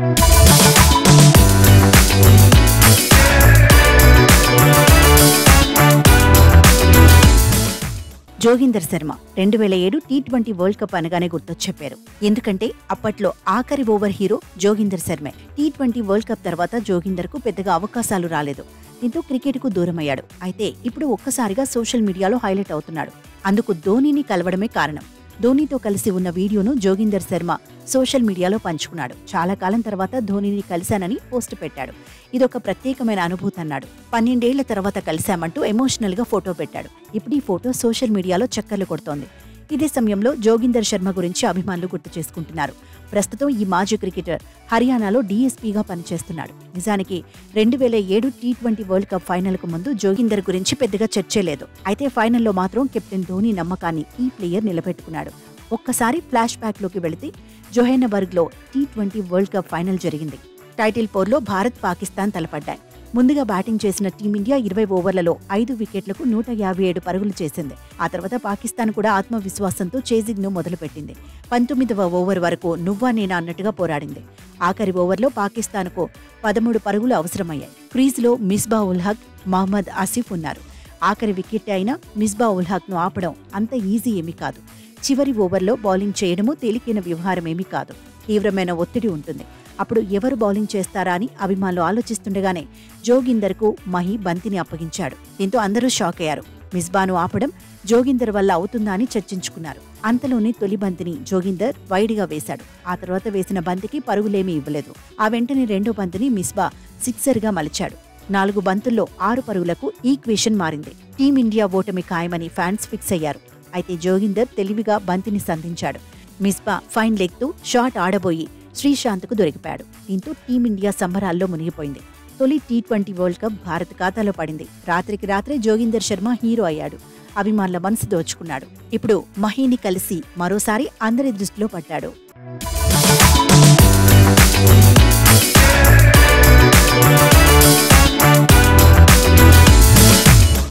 జోగిందర్ శర్మ 2007 టీ20 world cup అనగానే గుర్తొచ్చేపారు. ఎందుకంటే అప్పట్లో ఆఖరి ఓవర్ హీరో జోగిందర్ శర్మే. టీ20 వరల్డ్ కప్ తర్వాత జోగిందర్కు పెద్దగా అవకాశాలు రాలేదు. దీంతో క్రికెట్కు దూరమయ్యాడు. అయితే ఇప్పుడు ఒక్కసారిగా సోషల్ మీడియాలో హైలైట్ అవుతున్నాడు. అందుకు ధోనీని కలవడమే కారణం. ధోనీతో కలిసి ఉన్న వీడియోను జోగిందర్ శర్మ సోషల్ మీడియాలో పంచుకున్నాడు. చాలా కాలం తర్వాత ధోనీని కలిశానని పోస్ట్ పెట్టాడు. ఇదొక ప్రత్యేకమైన అనుభూతి అన్నాడు. 12 ఏళ్ల తర్వాత కలిశామంటూ ఎమోషనల్ గా ఫోటో పెట్టాడు. ఇప్పుడు ఈ ఫోటో సోషల్ మీడియాలో చక్కర్లు కొడుతోంది. ఇదే సమయంలో జోగిందర్ శర్మ గురించి అభిమానులు గుర్తు చేసుకుంటున్నారు. ప్రస్తుతం ఈ మాజీ క్రికెటర్ హర్యానాలో డీఎస్పీగా పనిచేస్తున్నాడు. నిజానికి 2007 టీ20 వరల్డ్ కప్ ఫైనల్ కు ముందు జోగిందర్ గురించి పెద్దగా చర్చే లేదు. అయితే ఫైనల్లో మాత్రం కెప్టెన్ ధోనీ నమ్మకాన్ని ఈ ప్లేయర్ నిలబెట్టుకున్నాడు. ఒక్కసారి ఫ్లాష్ బ్యాక్ లోకి వెళితే జోహెన్నబర్గ్ లో టీ20 వరల్డ్ కప్ ఫైనల్ జరిగింది. టైటిల్ పోర్లో భారత్, పాకిస్తాన్ తలపడ్డాయి. ముందుగా బ్యాటింగ్ చేసిన టీమిండియా 20 ఓవర్లలో 5 వికెట్లకు 157 పరుగులు చేసింది. ఆ తర్వాత పాకిస్తాన్ కూడా ఆత్మవిశ్వాసంతో చేజింగ్ ను మొదలుపెట్టింది. 19వ ఓవర్ వరకు నువ్వా నేనా అన్నట్టుగా పోరాడింది. ఆఖరి ఓవర్లో పాకిస్తాన్కు 13 పరుగులు అవసరమయ్యాయి. క్రీజ్లో మిస్బా ఉల్ హక్, మహమ్మద్ ఆసిఫ్ ఉన్నారు. ఆఖరి వికెట్ అయిన మిస్బా ఉల్ హక్ ను ఆపడం అంత ఈజీ ఏమీ కాదు. చివరి ఓవర్లో బౌలింగ్ చేయడము తేలికైన వ్యవహారమేమీ కాదు. తీవ్రమైన ఒత్తిడి ఉంటుంది. అప్పుడు ఎవరు బౌలింగ్ చేస్తారా అని అభిమానులు ఆలోచిస్తుండగానే జోగిందర్కు మహి బంతిని అప్పగించాడు. దీంతో అందరూ షాక్ అయ్యారు. మిస్బాను ఆపడం జోగిందర్ వల్ల అవుతుందా అని చర్చించుకున్నారు. అంతలోనే తొలి బంతిని జోగిందర్ వైడ్గా వేశాడు. ఆ తర్వాత వేసిన బంతికి పరుగులేమీ ఇవ్వలేదు. ఆ వెంటనే రెండో బంతిని మిస్బా సిక్సర్గా మలిచాడు. 4 బంతుల్లో 6 పరుగులకు ఈక్వేషన్ మారింది. టీమిండియా ఓటమి ఖాయమని ఫ్యాన్స్ ఫిక్స్ అయ్యారు. అయితే జోగిందర్ తెలివిగా బంతిని సంధించాడు. మిస్బా ఫైన్ లెగ్తో షాట్ ఆడబోయి శ్రీశాంత్కు దొరికిపాడు. దీంతో టీమిండియా సంబరాల్లో మునిగిపోయింది. తొలి టీ20 వరల్డ్ కప్ భారత్ ఖాతాలో పడింది. రాత్రికి రాత్రే జోగిందర్ శర్మ హీరో అయ్యాడు. అభిమానుల మనసు దోచుకున్నాడు. ఇప్పుడు మహీని కలిసి మరోసారి అందరి దృష్టిలో పడ్డాడు.